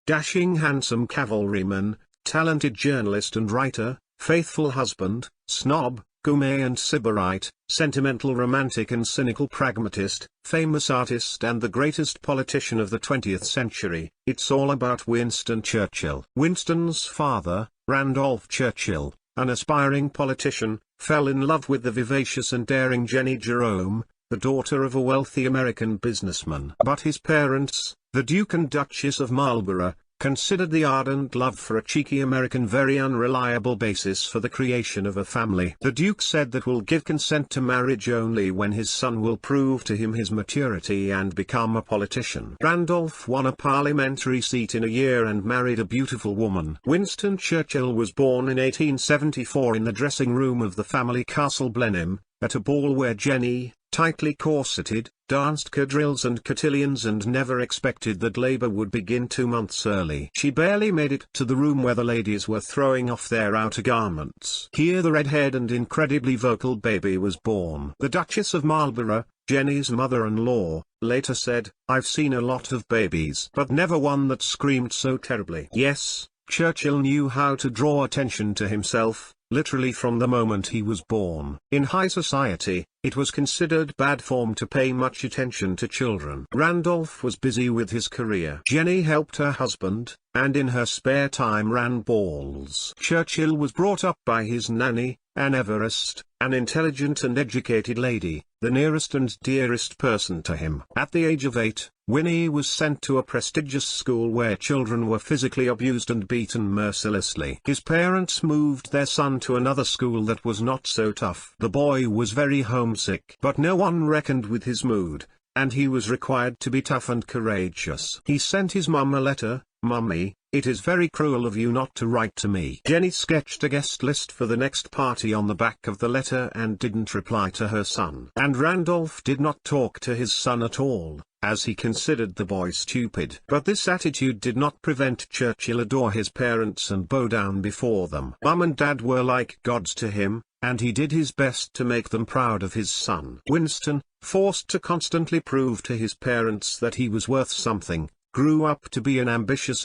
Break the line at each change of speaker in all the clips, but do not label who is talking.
dashing handsome cavalryman, talented journalist and writer, faithful husband, snob, gourmet and sybarite, sentimental romantic and cynical pragmatist, famous artist and the greatest politician of the 20th century. It's all about Winston Churchill. Winston's father, Randolph Churchill, an aspiring politician, fell in love with the vivacious and daring Jenny Jerome, the daughter of a wealthy American businessman. But his parents, the Duke and Duchess of Marlborough, considered the ardent love for a cheeky American very unreliable basis for the creation of a family. The Duke said that will give consent to marriage only when his son will prove to him his maturity and become a politician. Randolph won a parliamentary seat in a year and married a beautiful woman. Winston Churchill was born in 1874 in the dressing room of the family Castle Blenheim, at a ball where Jenny, tightly corseted, danced quadrilles and cotillions and never expected that labor would begin 2 months early. She barely made it to the room where the ladies were throwing off their outer garments. Here the red-haired and incredibly vocal baby was born. The Duchess of Marlborough, Jenny's mother-in-law, later said, "I've seen a lot of babies, but never one that screamed so terribly." Yes, Churchill knew how to draw attention to himself, literally from the moment he was born. In high society, it was considered bad form to pay much attention to children. Randolph was busy with his career. Jenny helped her husband, and in her spare time ran balls. Churchill was brought up by his nanny, Anne Everest, an intelligent and educated lady, the nearest and dearest person to him. At the age of 8, Winnie was sent to a prestigious school where children were physically abused and beaten mercilessly. His parents moved their son to another school that was not so tough. The boy was very homesick, but no one reckoned with his mood, and he was required to be tough and courageous. He sent his mum a letter, "Mummy, it is very cruel of you not to write to me." Jenny sketched a guest list for the next party on the back of the letter and didn't reply to her son. And Randolph did not talk to his son at all, as he considered the boy stupid. But this attitude did not prevent Churchill adore his parents and bow down before them. Mum and Dad were like gods to him, and he did his best to make them proud of his son. Winston, forced to constantly prove to his parents that he was worth something, grew up to be an ambitious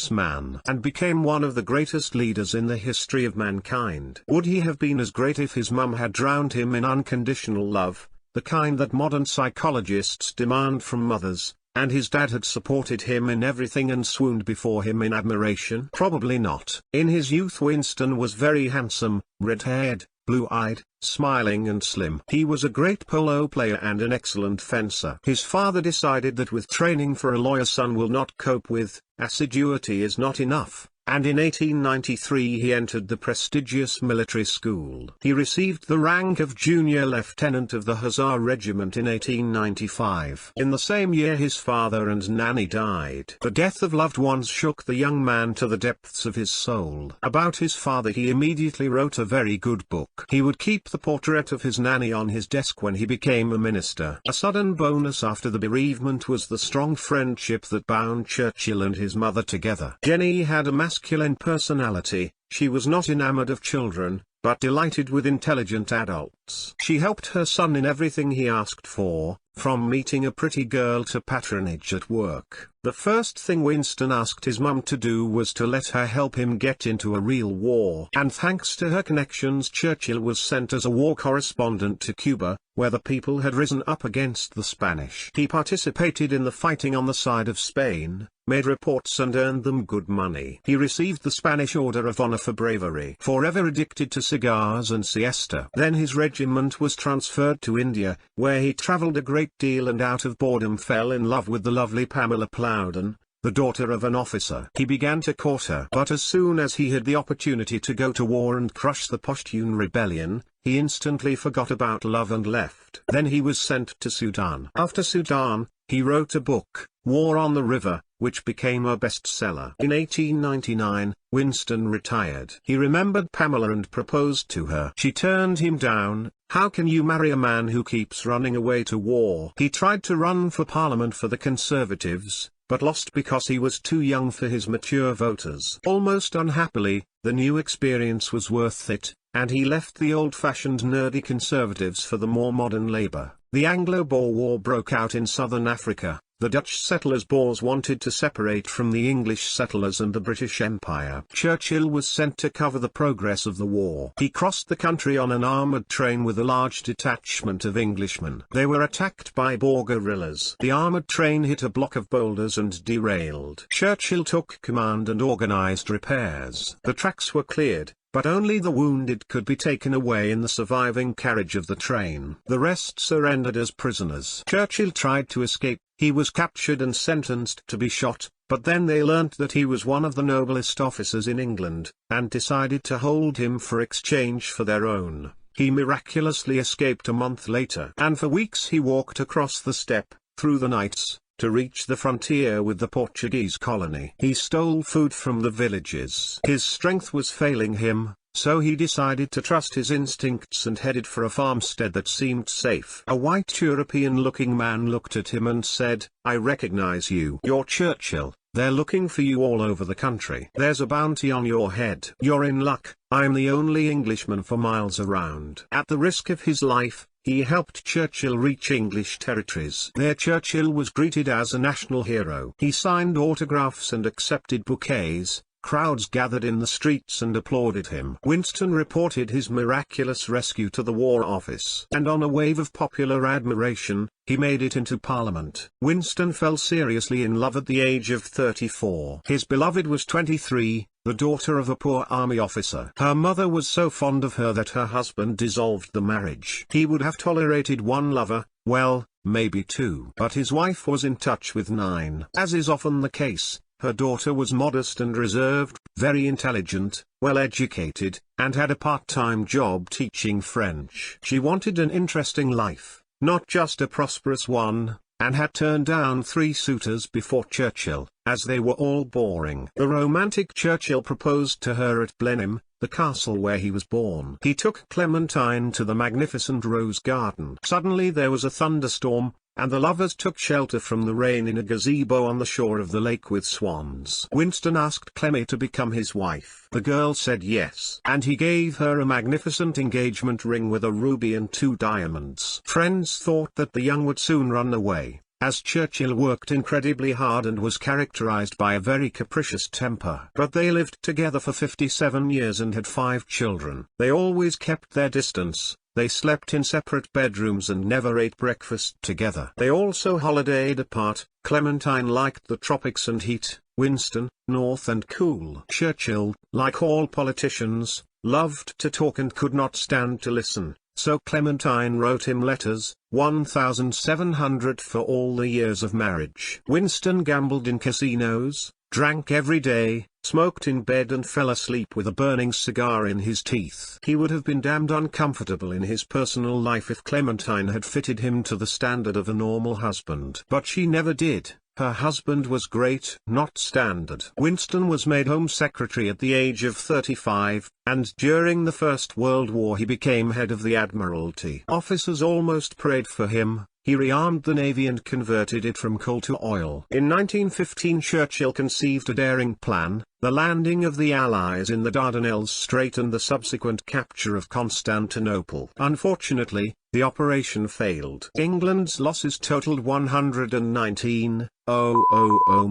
man and became one of the greatest leaders in the history of mankind. Would he have been as great if his mum had drowned him in unconditional love, the kind that modern psychologists demand from mothers, and his dad had supported him in everything and swooned before him in admiration? Probably not. In his youth Winston was very handsome, red-haired, blue-eyed, smiling and slim. He was a great polo player and an excellent fencer. His father decided that with training for a lawyer's son will not cope with, assiduity is not enough, and in 1893 he entered the prestigious military school. He received the rank of junior lieutenant of the Hussar Regiment in 1895. In the same year his father and nanny died. The death of loved ones shook the young man to the depths of his soul. About his father he immediately wrote a very good book. He would keep the portrait of his nanny on his desk when he became a minister. A sudden bonus after the bereavement was the strong friendship that bound Churchill and his mother together. Jenny had a masculine personality. She was not enamored of children, but delighted with intelligent adults. She helped her son in everything he asked for, from meeting a pretty girl to patronage at work. The first thing Winston asked his mum to do was to let her help him get into a real war. And thanks to her connections Churchill was sent as a war correspondent to Cuba, where the people had risen up against the Spanish. He participated in the fighting on the side of Spain, made reports and earned them good money. He received the Spanish Order of Honor for bravery. Forever addicted to cigars and siesta. Then his regiment was transferred to India, where he traveled a great deal and out of boredom fell in love with the lovely Pamela Plowden, the daughter of an officer. He began to court her. But as soon as he had the opportunity to go to war and crush the Pashtun rebellion, he instantly forgot about love and left. Then he was sent to Sudan. After Sudan, he wrote a book, War on the River, which became a bestseller. In 1899, Winston retired. He remembered Pamela and proposed to her. She turned him down. "How can you marry a man who keeps running away to war?" He tried to run for Parliament for the Conservatives, but lost because he was too young for his mature voters. Almost unhappily, the new experience was worth it, and he left the old-fashioned nerdy Conservatives for the more modern Labour. The Anglo-Boer War broke out in southern Africa, the Dutch settlers Boers wanted to separate from the English settlers and the British Empire. Churchill was sent to cover the progress of the war. He crossed the country on an armoured train with a large detachment of Englishmen. They were attacked by Boer guerrillas. The armoured train hit a block of boulders and derailed. Churchill took command and organised repairs. The tracks were cleared, but only the wounded could be taken away in the surviving carriage of the train. The rest surrendered as prisoners. Churchill tried to escape. He was captured and sentenced to be shot, but then they learnt that he was one of the noblest officers in England, and decided to hold him for exchange for their own. He miraculously escaped a month later, and for weeks he walked across the steppe, through the nights, to reach the frontier with the Portuguese colony. He stole food from the villages. His strength was failing him, so he decided to trust his instincts and headed for a farmstead that seemed safe. A white European-looking man looked at him and said, "I recognize you. You're Churchill. They're looking for you all over the country. There's a bounty on your head. You're in luck. I'm the only Englishman for miles around." At the risk of his life, he helped Churchill reach English territories. There Churchill was greeted as a national hero. He signed autographs and accepted bouquets. Crowds gathered in the streets and applauded him. Winston reported his miraculous rescue to the War Office. And on a wave of popular admiration, he made it into Parliament. Winston fell seriously in love at the age of 34. His beloved was 23, the daughter of a poor army officer. Her mother was so fond of her that her husband dissolved the marriage. He would have tolerated one lover, well, maybe two. But his wife was in touch with 9. As is often the case, her daughter was modest and reserved, very intelligent, well-educated, and had a part-time job teaching French. She wanted an interesting life, not just a prosperous one, and had turned down 3 suitors before Churchill, as they were all boring. The romantic Churchill proposed to her at Blenheim, the castle where he was born. He took Clementine to the magnificent rose garden. Suddenly there was a thunderstorm, and the lovers took shelter from the rain in a gazebo on the shore of the lake with swans. Winston asked Clemmy to become his wife. The girl said yes, and he gave her a magnificent engagement ring with a ruby and 2 diamonds. Friends thought that the young would soon run away, as Churchill worked incredibly hard and was characterized by a very capricious temper. But they lived together for 57 years and had 5 children. They always kept their distance. They slept in separate bedrooms and never ate breakfast together. They also holidayed apart. Clementine liked the tropics and heat, Winston, north and cool. Churchill, like all politicians, loved to talk and could not stand to listen, so Clementine wrote him letters, 1,700 for all the years of marriage. Winston gambled in casinos, drank every day, smoked in bed and fell asleep with a burning cigar in his teeth. He would have been damned uncomfortable in his personal life if Clementine had fitted him to the standard of a normal husband. But she never did. Her husband was great, not standard. Winston was made Home Secretary at the age of 35, and during the First World War he became head of the Admiralty. Officers almost prayed for him. He rearmed the navy and converted it from coal to oil. In 1915 Churchill conceived a daring plan, the landing of the Allies in the Dardanelles Strait and the subsequent capture of Constantinople. Unfortunately, the operation failed. England's losses totaled 119,000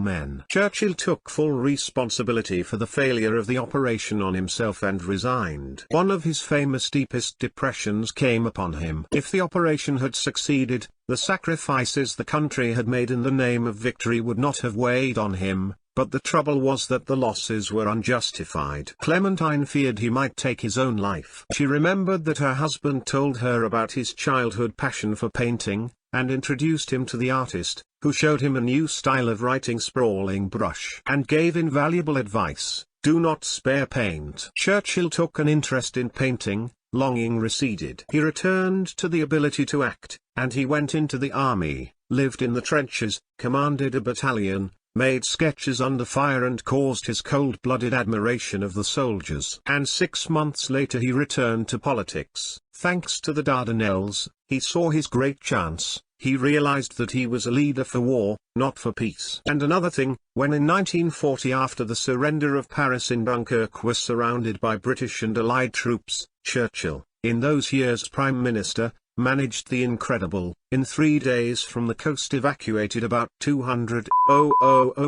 men. Churchill took full responsibility for the failure of the operation on himself and resigned. One of his famous deepest depressions came upon him. If the operation had succeeded, the sacrifices the country had made in the name of victory would not have weighed on him, but the trouble was that the losses were unjustified. Clementine feared he might take his own life. She remembered that her husband told her about his childhood passion for painting, and introduced him to the artist, who showed him a new style of writing, sprawling brush, and gave invaluable advice: do not spare paint. Churchill took an interest in painting. Longing receded. He returned to the ability to act, and he went into the army, lived in the trenches, commanded a battalion, made sketches under fire and caused his cold-blooded admiration of the soldiers. And 6 months later he returned to politics. Thanks to the Dardanelles, he saw his great chance. He realized that he was a leader for war, not for peace. And another thing, when in 1940 after the surrender of Paris in Dunkirk was surrounded by British and Allied troops, Churchill, in those years Prime Minister, managed the incredible. In 3 days from the coast evacuated about 200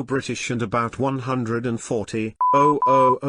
British and about 140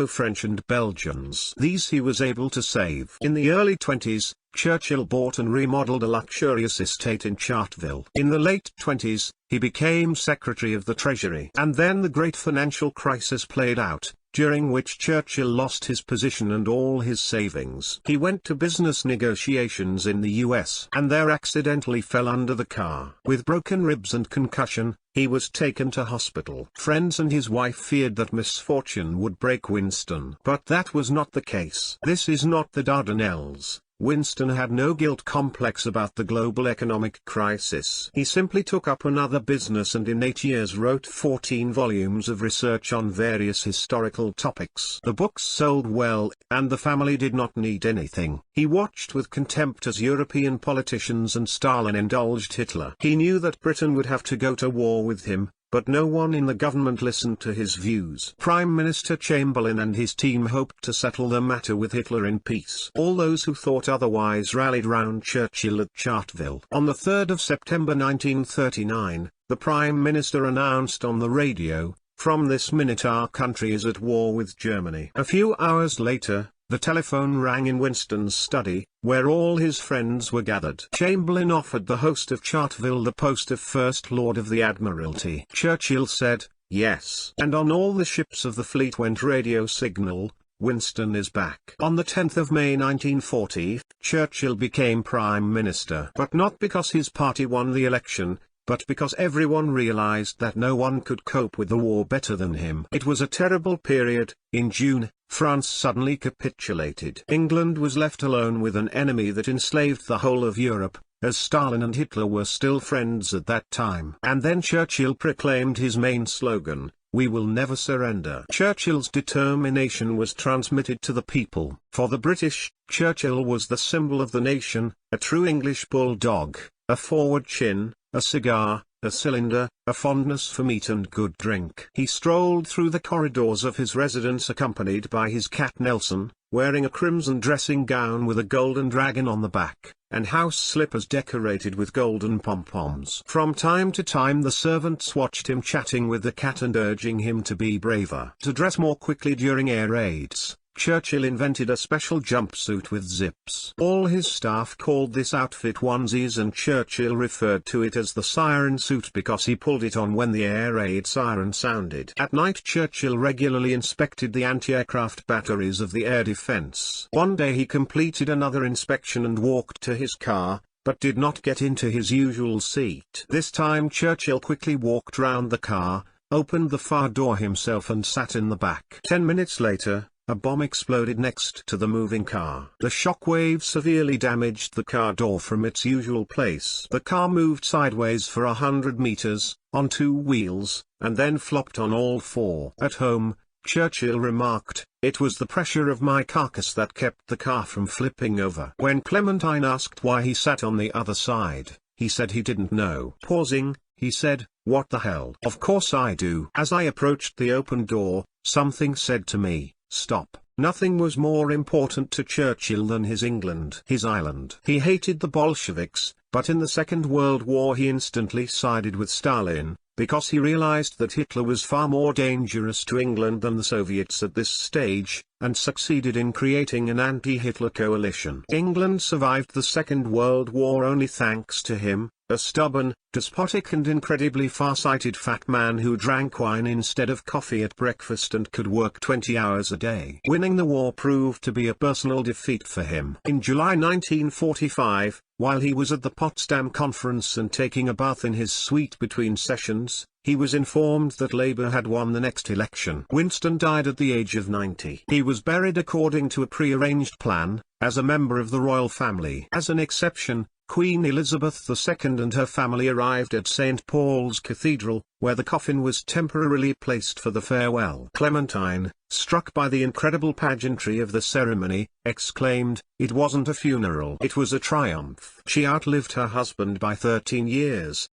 French and Belgians. These he was able to save. In the early 20s, Churchill bought and remodeled a luxurious estate in Charteville. In the late 20s, he became Secretary of the Treasury. And then the great financial crisis played out, during which Churchill lost his position and all his savings. He went to business negotiations in the US and there accidentally fell under the car. With broken ribs and concussion, he was taken to hospital. Friends and his wife feared that misfortune would break Winston. But that was not the case. This is not the Dardanelles. Winston had no guilt complex about the global economic crisis. He simply took up another business and in 8 years wrote 14 volumes of research on various historical topics. The books sold well, and the family did not need anything. He watched with contempt as European politicians and Stalin indulged Hitler. He knew that Britain would have to go to war with him, but no one in the government listened to his views. Prime Minister Chamberlain and his team hoped to settle the matter with Hitler in peace. All those who thought otherwise rallied round Churchill at Charteville. On the 3rd of September 1939, the Prime Minister announced on the radio, "From this minute our country is at war with Germany." A few hours later, the telephone rang in Winston's study, where all his friends were gathered. Chamberlain offered the host of Charteville the post of First Lord of the Admiralty. Churchill said, "Yes." And on all the ships of the fleet went radio signal, "Winston is back." On the 10th of May 1940, Churchill became Prime Minister. But not because his party won the election, but because everyone realized that no one could cope with the war better than him. It was a terrible period. In June, France suddenly capitulated. England was left alone with an enemy that enslaved the whole of Europe, as Stalin and Hitler were still friends at that time. And then Churchill proclaimed his main slogan, "We will never surrender." Churchill's determination was transmitted to the people. For the British, Churchill was the symbol of the nation, a true English bulldog, a forward chin, a cigar, a cylinder, a fondness for meat and good drink. He strolled through the corridors of his residence accompanied by his cat Nelson, wearing a crimson dressing gown with a golden dragon on the back, and house slippers decorated with golden pom-poms. From time to time the servants watched him chatting with the cat and urging him to be braver. To dress more quickly during air raids, Churchill invented a special jumpsuit with zips. All his staff called this outfit onesies and Churchill referred to it as the siren suit because he pulled it on when the air raid siren sounded. At night Churchill regularly inspected the anti-aircraft batteries of the air defense. One day he completed another inspection and walked to his car, but did not get into his usual seat. This time Churchill quickly walked round the car, opened the far door himself and sat in the back. 10 minutes later, a bomb exploded next to the moving car. The shockwave severely damaged the car door from its usual place. The car moved sideways for 100 meters, on 2 wheels, and then flopped on all 4. At home, Churchill remarked, "It was the pressure of my carcass that kept the car from flipping over." When Clementine asked why he sat on the other side, he said he didn't know. Pausing, he said, "What the hell? Of course I do." As I approached the open door, something said to me, "Stop." Nothing was more important to Churchill than his England, his island. He hated the Bolsheviks, but in the Second World War he instantly sided with Stalin, because he realized that Hitler was far more dangerous to England than the Soviets at this stage, and succeeded in creating an anti-Hitler coalition. England survived the Second World War only thanks to him, a stubborn, despotic and incredibly far-sighted fat man who drank wine instead of coffee at breakfast and could work 20 hours a day. Winning the war proved to be a personal defeat for him. In July 1945, while he was at the Potsdam Conference and taking a bath in his suite between sessions, he was informed that Labour had won the next election. Winston died at the age of 90. He was buried according to a pre-arranged plan, as a member of the royal family. As an exception, Queen Elizabeth II and her family arrived at St. Paul's Cathedral, where the coffin was temporarily placed for the farewell. Clementine, struck by the incredible pageantry of the ceremony, exclaimed, "It wasn't a funeral. It was a triumph." She outlived her husband by 13 years.